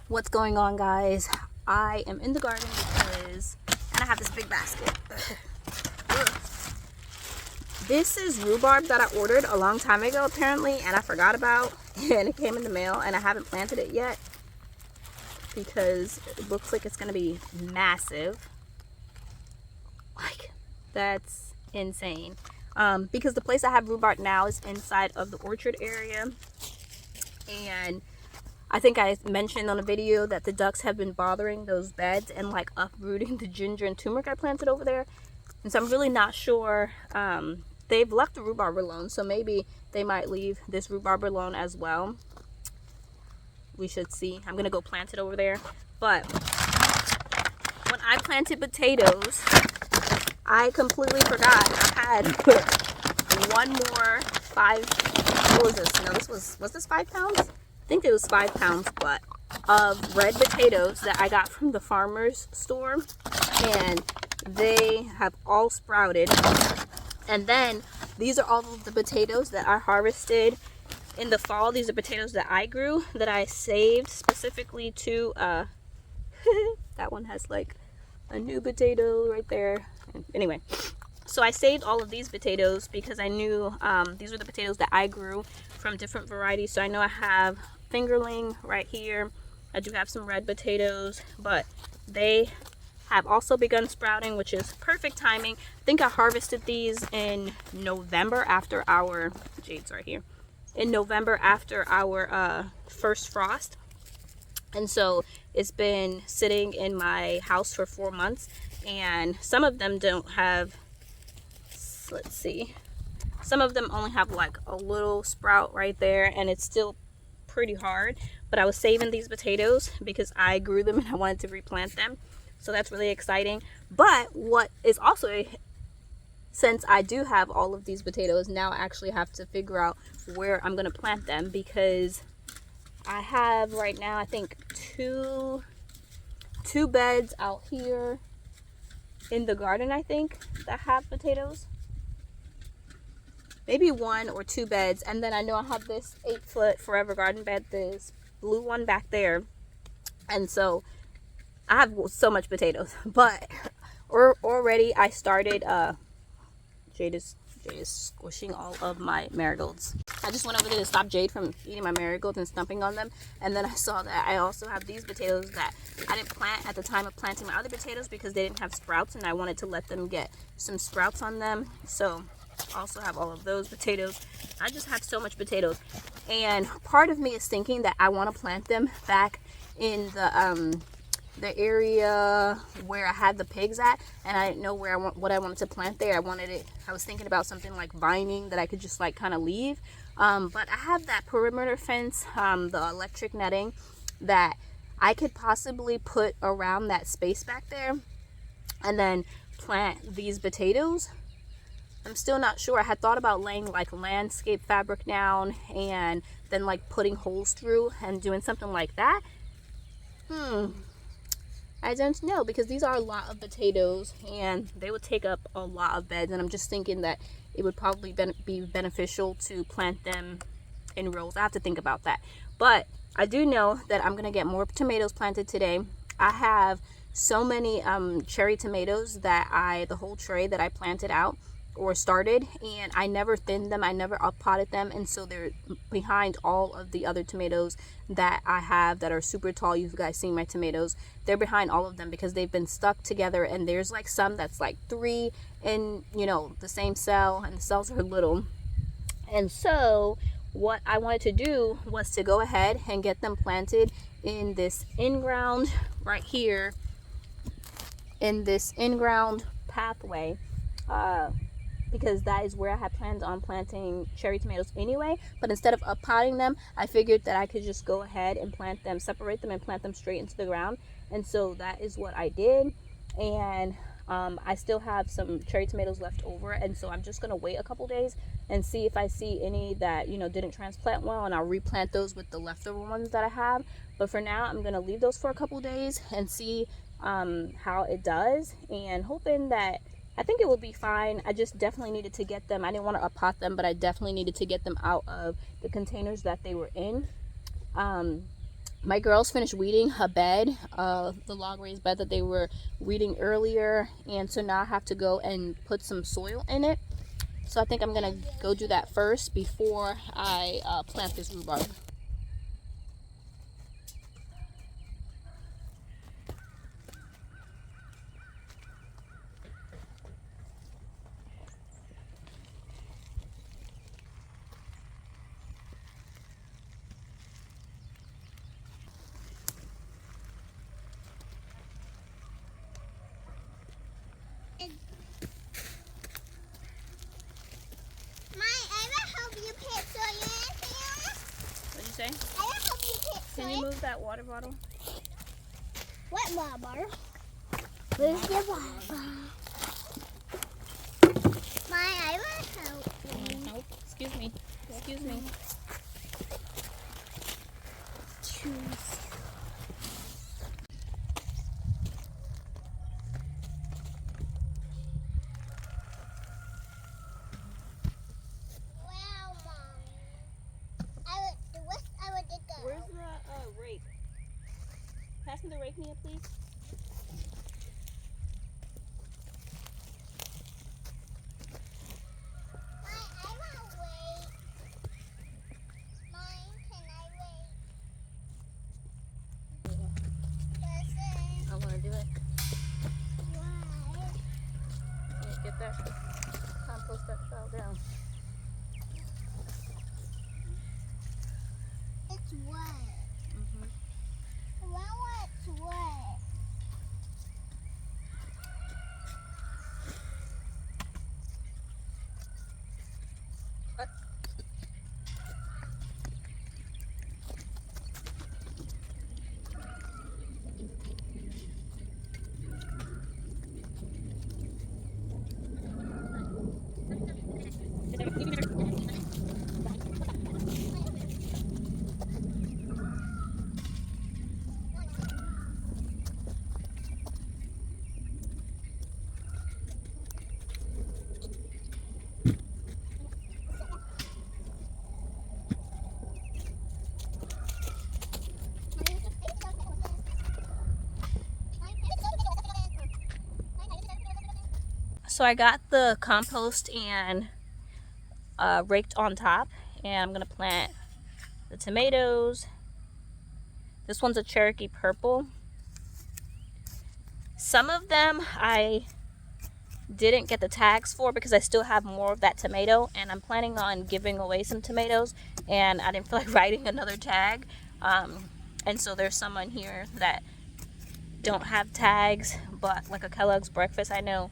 What's going on, guys? I am in the garden and I have this big basket. This is rhubarb that I ordered a long time ago apparently, and I forgot about, and it came in the mail, and I haven't planted it yet because it looks like it's gonna be massive. Like, that's insane. Because the place I have rhubarb now is inside of the orchard area, and I think I mentioned on a video that the ducks have been bothering those beds and like uprooting the ginger and turmeric I planted over there. And so I'm really not sure. They've left the rhubarb alone, so maybe they might leave this rhubarb alone as well. We should see. I'm gonna go plant it over there. But when I planted potatoes, I completely forgot I had one more what was this? No, was this 5 pounds? I think it was 5 pounds, but of red potatoes that I got from the farmer's store, and they have all sprouted. And then these are all of the potatoes that I harvested in the fall. These are potatoes that I grew, that I saved specifically to that one has like a new potato right there. Anyway, so I saved all of these potatoes because I knew these were the potatoes that I grew from different varieties. So I know I have fingerling right here. I do have some red potatoes, but they have also begun sprouting, which is perfect timing. I think I harvested these in November after our Jade's right here. In November after our first frost. And so it's been sitting in my house for 4 months, and some of them don't have, let's see, some of them only have like a little sprout right there, and it's still pretty hard. But I was saving these potatoes because I grew them and I wanted to replant them, so that's really exciting. But what is also, since I do have all of these potatoes, now I actually have to figure out where I'm going to plant them, because I have right now I think two beds out here in the garden, I think, that have potatoes. Maybe 1 or 2 beds, and then I know I have this 8-foot forever garden bed, this blue one back there, and so I have so much potatoes. But already I started Jade is squishing all of my marigolds. I just went over there to stop Jade from eating my marigolds and stomping on them, and then I saw that I also have these potatoes that I didn't plant at the time of planting my other potatoes because they didn't have sprouts, and I wanted to let them get some sprouts on them. So I also have all of those potatoes. I just have so much potatoes, and part of me is thinking that I want to plant them back in the area where I had the pigs at, and I didn't know what I wanted to plant there. I was thinking about something like vining that I could just like kind of leave, but I have that perimeter fence, the electric netting that I could possibly put around that space back there and then plant these potatoes. I'm still not sure. I had thought about laying like landscape fabric down and then like putting holes through and doing something like that. I don't know, because these are a lot of potatoes and they would take up a lot of beds, and I'm just thinking that it would probably be beneficial to plant them in rows. I have to think about that. But I do know that I'm gonna get more tomatoes planted today. I have so many cherry tomatoes that the whole tray that I planted out or started, and I never thinned them, I never up potted them, and so they're behind all of the other tomatoes that I have that are super tall. You guys seen my tomatoes, they're behind all of them because they've been stuck together, and there's like some that's like 3 in, you know, the same cell, and the cells are little. And so what I wanted to do was to go ahead and get them planted in this in-ground right here, in this in-ground pathway, because that is where I had planned on planting cherry tomatoes anyway. But instead of uppotting them, I figured that I could just go ahead and plant them, separate them, and plant them straight into the ground. And so that is what I did. And I still have some cherry tomatoes left over, and so I'm just gonna wait a couple days and see if I see any that, you know, didn't transplant well, and I'll replant those with the leftover ones that I have. But for now, I'm gonna leave those for a couple days and see how it does, and hoping that, I think it will be fine. I just definitely needed to get them, I didn't want to uppot them, but I definitely needed to get them out of the containers that they were in. My girls finished weeding a bed, the log raised bed that they were weeding earlier, and so now I have to go and put some soil in it. So I think I'm gonna go do that first before I plant this rhubarb. What'd you say? Can you move that water bottle? What water bottle? Where's the water bottle? I want to help you. You want help? Excuse me. Excuse me. Choose. Where's the rake? Pass me the rake, Mia, please. I want to do it. Why? Get that compost that fell down. It's wet. Well, it's wet. So I got the compost and raked on top, and I'm gonna plant the tomatoes. This one's a Cherokee Purple. Some of them I didn't get the tags for because I still have more of that tomato, and I'm planning on giving away some tomatoes, and I didn't feel like writing another tag. And so there's some on here that don't have tags, but like a Kellogg's Breakfast I know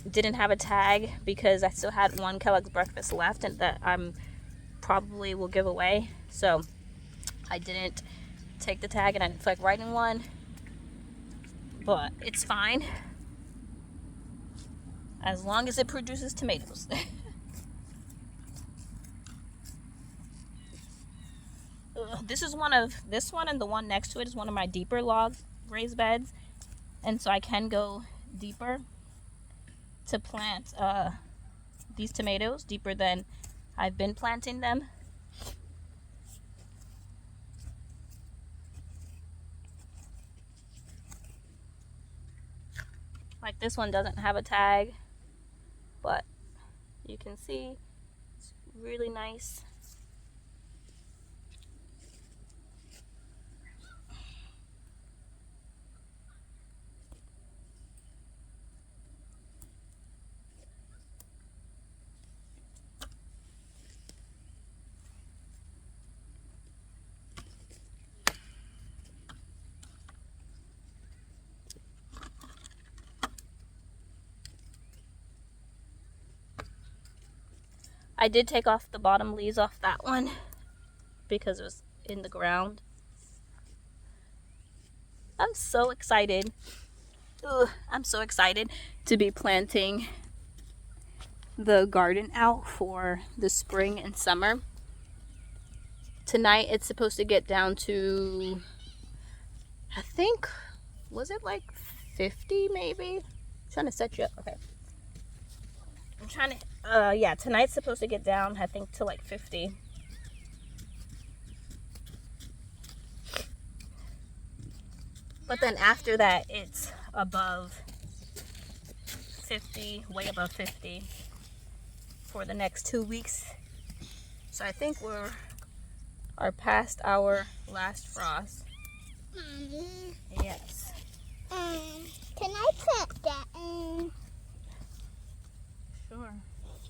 didn't have a tag because I still had one Kellogg's Breakfast left and that I'm probably will give away. So I didn't take the tag and I didn't feel like writing one, but it's fine as long as it produces tomatoes. This one and the one next to it is one of my deeper log raised beds, and so I can go deeper to plant these tomatoes, deeper than I've been planting them. Like this one doesn't have a tag, but you can see it's really nice. I did take off the bottom leaves off that one because it was in the ground. I'm so excited. I'm so excited to be planting the garden out for the spring and summer. Tonight it's supposed to get down to, I think, was it like 50 maybe? I'm trying to set you up. Okay. I'm trying to, yeah, tonight's supposed to get down, I think, to like 50. But then after that, it's above 50, way above 50 for the next 2 weeks. So I think are past our last frost. Mommy, Yes. can I plant that in? Sure.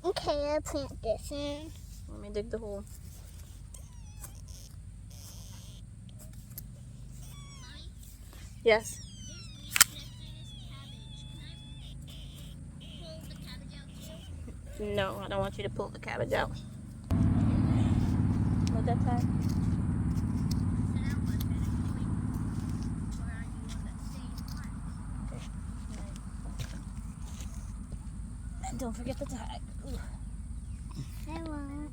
Okay, I'll plant this in. Let me dig the hole. Yes. No, I don't want you to pull the cabbage out. What that time? Okay. And don't forget the tag. Ooh. I won't.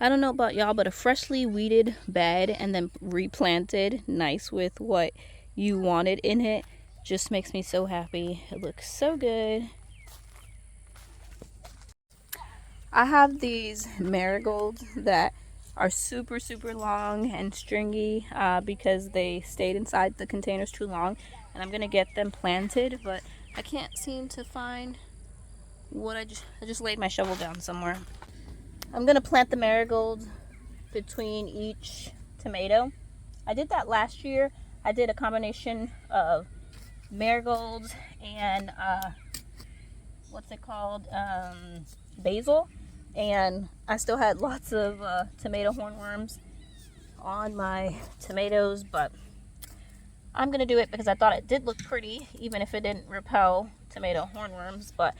I don't know about y'all, but a freshly weeded bed and then replanted nice with what you wanted in it just makes me so happy. It looks so good. I have these marigolds that are super long and stringy because they stayed inside the containers too long, and I'm gonna get them planted, but I can't seem to find what I just laid my shovel down somewhere. I'm gonna plant the marigolds between each tomato. I did that last year. I did a combination of marigolds and what's it called, basil, and I still had lots of tomato hornworms on my tomatoes, but I'm gonna do it because I thought it did look pretty even if it didn't repel tomato hornworms. But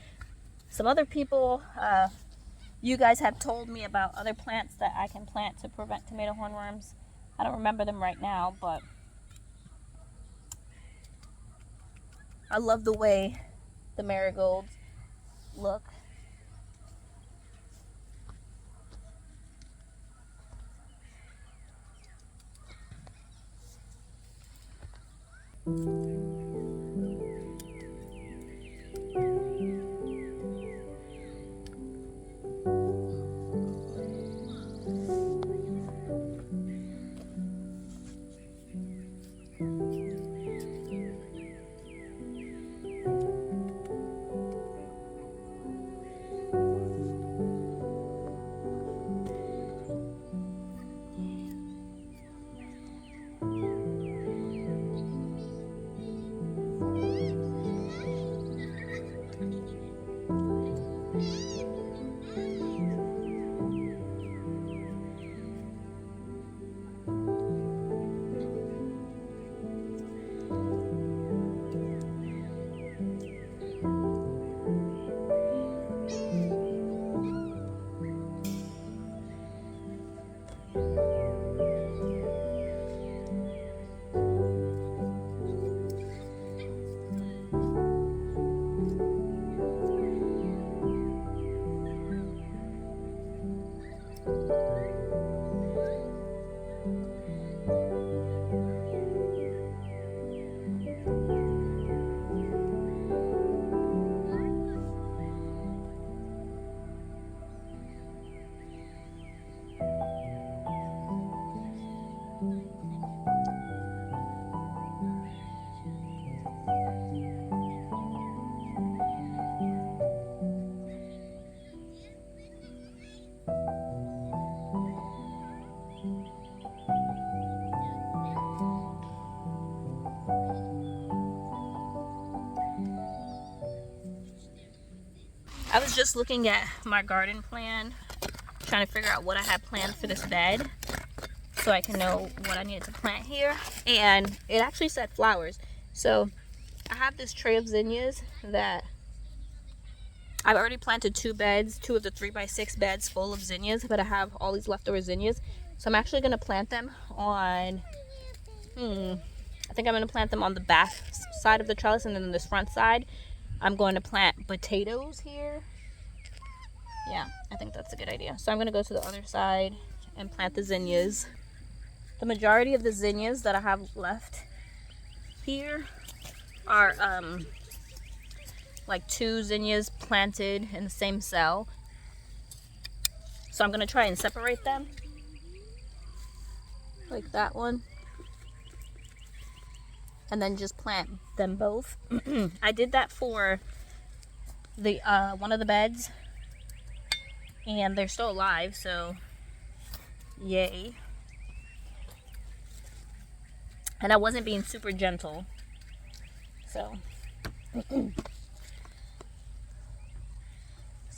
some other people, you guys have told me about other plants that I can plant to prevent tomato hornworms. I don't remember them right now, but I love the way the marigolds look. I was just looking at my garden plan, trying to figure out what I had planned for this bed so I can know what I needed to plant here. And it actually said flowers. So I have this tray of zinnias that I've already planted 2 beds, 2 of the 3x6 beds full of zinnias, but I have all these leftover zinnias. So I'm actually going to plant them on, I think I'm going to plant them on the back side of the trellis, and then on this front side, I'm going to plant potatoes here. Yeah, I think that's a good idea. So I'm going to go to the other side and plant the zinnias. The majority of the zinnias that I have left here are like 2 zinnias planted in the same cell. So I'm going to try and separate them. Like that one. And then just plant them both. I did that for the one of the beds. And they're still alive, so yay. And I wasn't being super gentle. So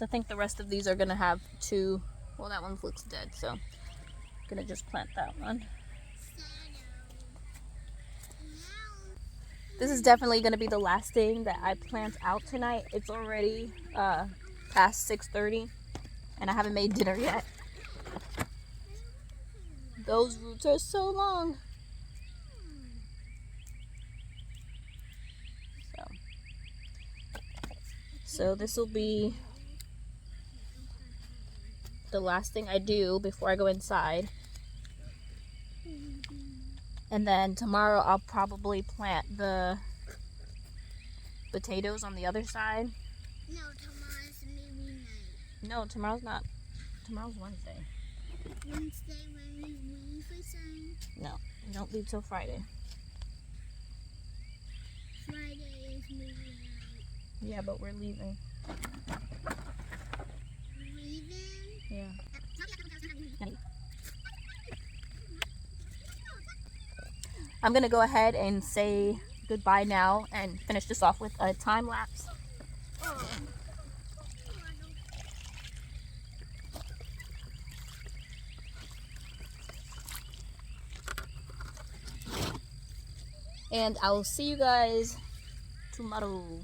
I think the rest of these are gonna have 2. Well, that one looks dead, so I'm gonna just plant that one. This is definitely gonna be the last thing that I plant out tonight. It's already past 6:30 and I haven't made dinner yet. Those roots are so long. So this will be the last thing I do before I go inside. And then tomorrow I'll probably plant the potatoes on the other side. No, tomorrow's maybe night. No, tomorrow's not. Tomorrow's Wednesday. Wednesday when we leave for some. No, we don't leave till Friday. Friday is maybe night. Yeah, but we're leaving. Leaving? Yeah. I'm gonna go ahead and say goodbye now and finish this off with a time lapse. And I will see you guys tomorrow.